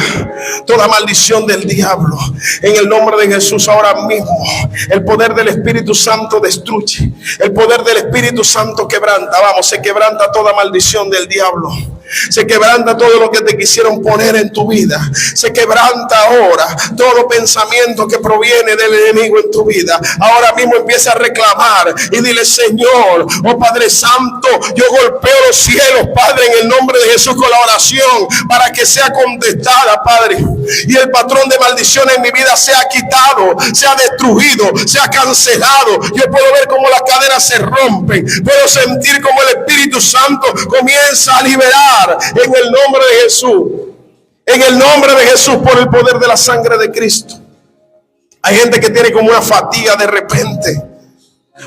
toda maldición del diablo. En el nombre de Jesús ahora mismo el poder del Espíritu Santo destruye. El poder del Espíritu Santo quebranta. Vamos, se quebranta toda maldición del diablo. Se quebranta todo lo que te quisieron poner en tu vida. Se quebranta ahora todo pensamiento que proviene del enemigo en tu vida. Ahora mismo empieza a reclamar y dile: Señor, oh Padre Santo, yo golpeo los cielos, Padre, en el nombre de Jesús con la oración para que sea contestada, Padre, y el patrón de maldición en mi vida sea quitado, sea destruido, sea cancelado. Yo puedo ver cómo las cadenas se rompen, puedo sentir cómo el Espíritu Santo comienza a liberar en el nombre de Jesús. En el nombre de Jesús, por el poder de la sangre de Cristo. Hay gente que tiene como una fatiga de repente.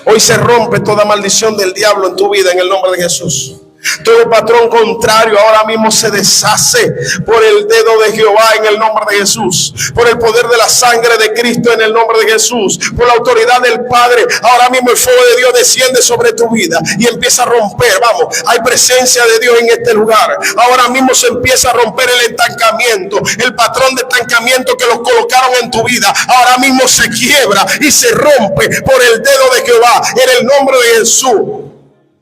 Hoy se rompe toda maldición del diablo en tu vida en el nombre de Jesús. Todo patrón contrario ahora mismo se deshace por el dedo de Jehová en el nombre de Jesús, por el poder de la sangre de Cristo en el nombre de Jesús, por la autoridad del Padre. Ahora mismo el fuego de Dios desciende sobre tu vida y empieza a romper. Vamos, hay presencia de Dios en este lugar. Ahora mismo se empieza a romper el estancamiento, el patrón de estancamiento que los colocaron en tu vida. Ahora mismo se quiebra y se rompe por el dedo de Jehová en el nombre de Jesús.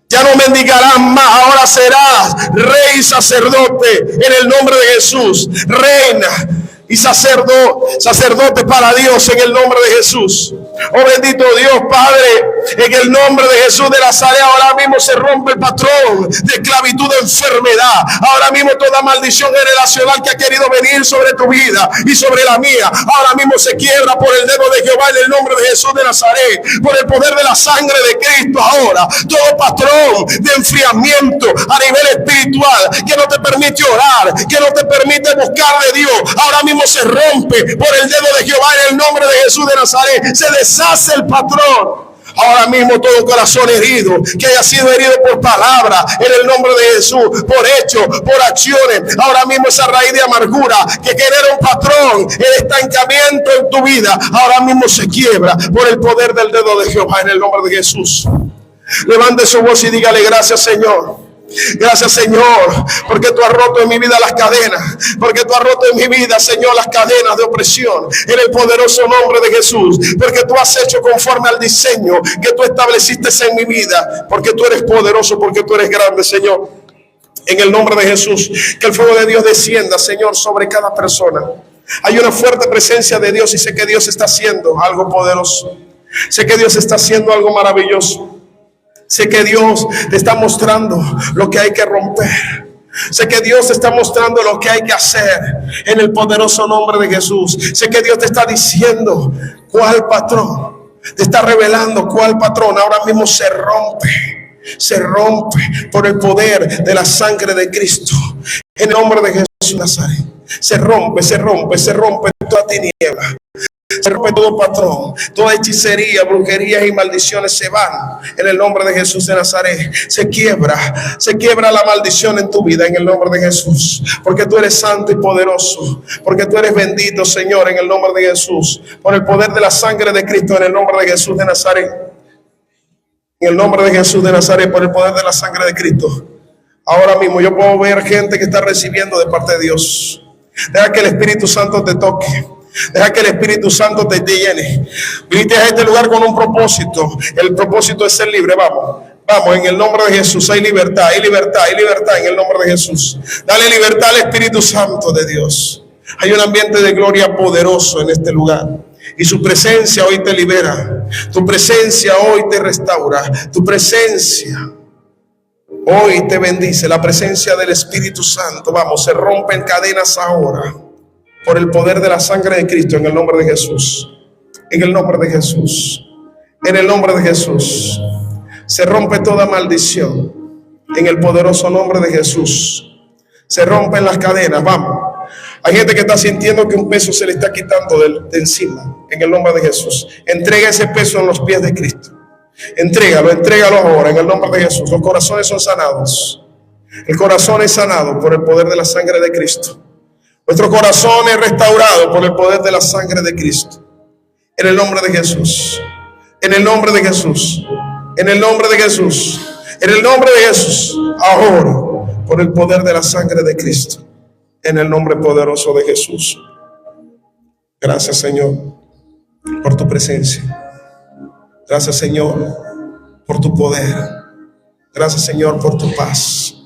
Ya no mendigarás más, ahora serás rey y sacerdote en el nombre de Jesús. Reina y sacerdote para Dios en el nombre de Jesús. Oh bendito Dios Padre, en el nombre de Jesús de Nazaret, ahora mismo se rompe el patrón de esclavitud, de enfermedad. Ahora mismo toda maldición generacional que ha querido venir sobre tu vida y sobre la mía, ahora mismo se quiebra por el dedo de Jehová en el nombre de Jesús de Nazaret, por el poder de la sangre de Cristo. Ahora todo patrón de enfriamiento a nivel espiritual que no te permite orar, que no te permite buscar de Dios, ahora mismo se rompe por el dedo de Jehová en el nombre de Jesús de Nazaret. Se deshace el patrón. Ahora mismo todo corazón herido, que haya sido herido por palabra, en el nombre de Jesús, por hechos, por acciones, ahora mismo esa raíz de amargura que genera un patrón, el estancamiento en tu vida, ahora mismo se quiebra por el poder del dedo de Jehová en el nombre de Jesús. Levante su voz y dígale: gracias, Señor. Gracias, Señor, porque tú has roto en mi vida las cadenas, porque tú has roto en mi vida, Señor, las cadenas de opresión en el poderoso nombre de Jesús, porque tú has hecho conforme al diseño que tú estableciste en mi vida, porque tú eres poderoso, porque tú eres grande, Señor. En el nombre de Jesús, que el fuego de Dios descienda, Señor, sobre cada persona. Hay una fuerte presencia de Dios y sé que Dios está haciendo algo poderoso. Sé que Dios está haciendo algo maravilloso. Sé que Dios te está mostrando lo que hay que romper. Sé que Dios te está mostrando lo que hay que hacer en el poderoso nombre de Jesús. Sé que Dios te está diciendo cuál patrón, te está revelando cuál patrón ahora mismo se rompe por el poder de la sangre de Cristo. En el nombre de Jesús de Nazaret, se rompe toda tiniebla. Se rompe todo patrón, toda hechicería, brujerías y maldiciones se van en el nombre de Jesús de Nazaret. Se quiebra la maldición en tu vida en el nombre de Jesús, porque tú eres santo y poderoso, porque tú eres bendito, Señor, en el nombre de Jesús, por el poder de la sangre de Cristo en el nombre de Jesús de Nazaret. En el nombre de Jesús de Nazaret, por el poder de la sangre de Cristo. Ahora mismo yo puedo ver gente que está recibiendo de parte de Dios. Deja que el Espíritu Santo te toque. Deja que el Espíritu Santo te llene. Viniste a este lugar con un propósito. El propósito es ser libre. Vamos, en el nombre de Jesús. Hay libertad en el nombre de Jesús. Dale libertad al Espíritu Santo de Dios. Hay un ambiente de gloria poderoso en este lugar. Y su presencia hoy te libera. Tu presencia hoy te restaura. Tu presencia hoy te bendice. La presencia del Espíritu Santo. Vamos, se rompen cadenas ahora. Por el poder de la sangre de Cristo, en el nombre de Jesús. En el nombre de Jesús. En el nombre de Jesús. Se rompe toda maldición. En el poderoso nombre de Jesús. Se rompen las cadenas. Vamos. Hay gente que está sintiendo que un peso se le está quitando de encima. En el nombre de Jesús. Entrega ese peso en los pies de Cristo. Entrégalo ahora en el nombre de Jesús. Los corazones son sanados. El corazón es sanado por el poder de la sangre de Cristo. Nuestro corazón es restaurado por el poder de la sangre de Cristo. En el nombre de Jesús. En el nombre de Jesús. En el nombre de Jesús. En el nombre de Jesús. Ahora, por el poder de la sangre de Cristo. En el nombre poderoso de Jesús. Gracias, Señor, por tu presencia. Gracias, Señor, por tu poder. Gracias, Señor, por tu paz.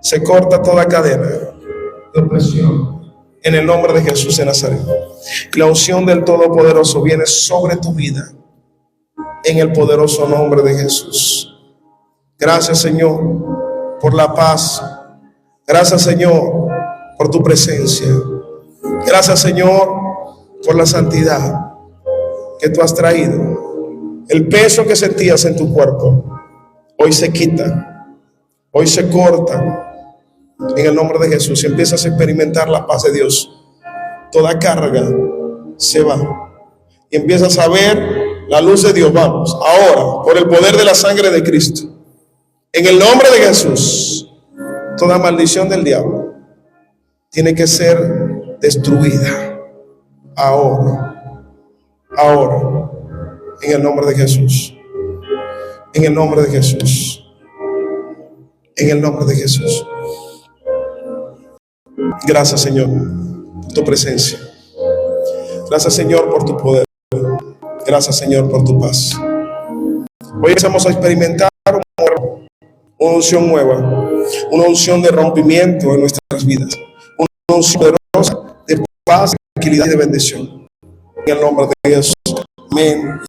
Se corta toda cadena de opresión en el nombre de Jesús de Nazaret. La unción del Todopoderoso viene sobre tu vida en el poderoso nombre de Jesús. Gracias, Señor, por la paz. Gracias, Señor, por tu presencia. Gracias, Señor, por la santidad que tú has traído. El peso que sentías en tu cuerpo hoy se quita, hoy se corta. En el nombre de Jesús, si empiezas a experimentar la paz de Dios, toda carga se va y empiezas a ver la luz de Dios. Vamos, ahora, por el poder de la sangre de Cristo, En el nombre de Jesús, toda maldición del diablo tiene que ser destruida ahora, ahora, en el nombre de Jesús, en el nombre de Jesús, en el nombre de Jesús. Gracias, Señor, por tu presencia. Gracias, Señor, por tu poder. Gracias, Señor, por tu paz. Hoy empezamos a experimentar una unción nueva, una unción de rompimiento en nuestras vidas, una unción poderosa de paz, tranquilidad y de bendición. En el nombre de Jesús. Amén.